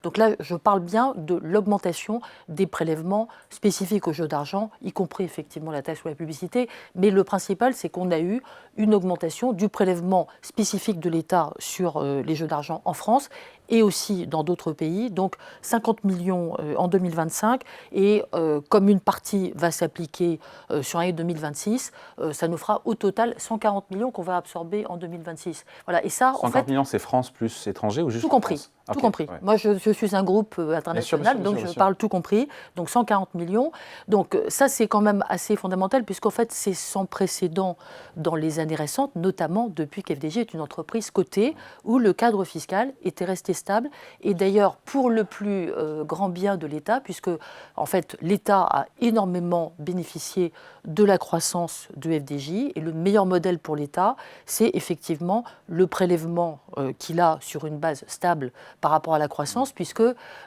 Donc là, je parle bien de l'augmentation des prélèvements spécifiques aux jeux d'argent, y compris effectivement la taxe sur la publicité. Mais le principal, c'est qu'on a eu une augmentation du prélèvement spécifique de l'État sur les jeux d'argent en France et aussi dans d'autres pays. Donc 50 millions en 2025. Et comme une partie va s'appliquer sur l'année 2026, ça nous fera au total 140 millions qu'on va absorber en 2026. Voilà. Et ça, 140 millions, c'est France plus étrangers ou juste tout compris. France? Tout Okay, compris. ouais. Moi, je suis un groupe international, donc je parle tout compris. Donc 140 millions. Donc ça, c'est quand même assez fondamental, puisqu'en fait, c'est sans précédent dans les années récentes, notamment depuis qu'FDJ est une entreprise cotée, où le cadre fiscal était resté stable. Et d'ailleurs, pour le plus grand bien de l'État, puisque en fait, l'État a énormément bénéficié de la croissance de FDJ. Et le meilleur modèle pour l'État, c'est effectivement le prélèvement qu'il a sur une base stable par rapport à la croissance, puisque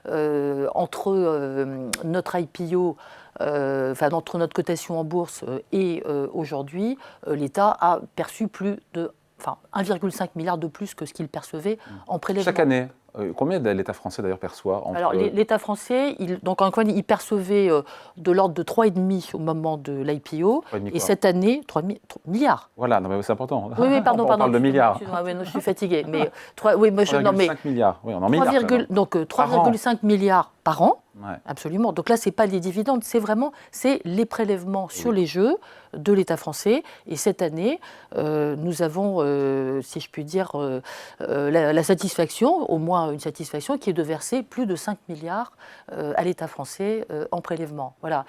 entre notre IPO, entre notre cotation en bourse et aujourd'hui, l'État a perçu plus de 1,5 milliard de plus que ce qu'il percevait en prélèvement. Chaque année, combien l'État français d'ailleurs perçoit Alors l'État français, il percevait de l'ordre de 3,5 au moment de l'IPO, et cette année, 3 milliards. Voilà, non, mais c'est important. Oui, pardon. On parle de milliards. Je suis fatiguée. Mais 3,5 milliards, oui, on en milliards. Donc 3,5 milliards par an. Ouais. Absolument. Donc là, ce n'est pas les dividendes, c'est les prélèvements sur les jeux de l'État français. Et cette année, nous avons, si je puis dire, la satisfaction, au moins une satisfaction, qui est de verser plus de 5 milliards à l'État français en prélèvement. Voilà.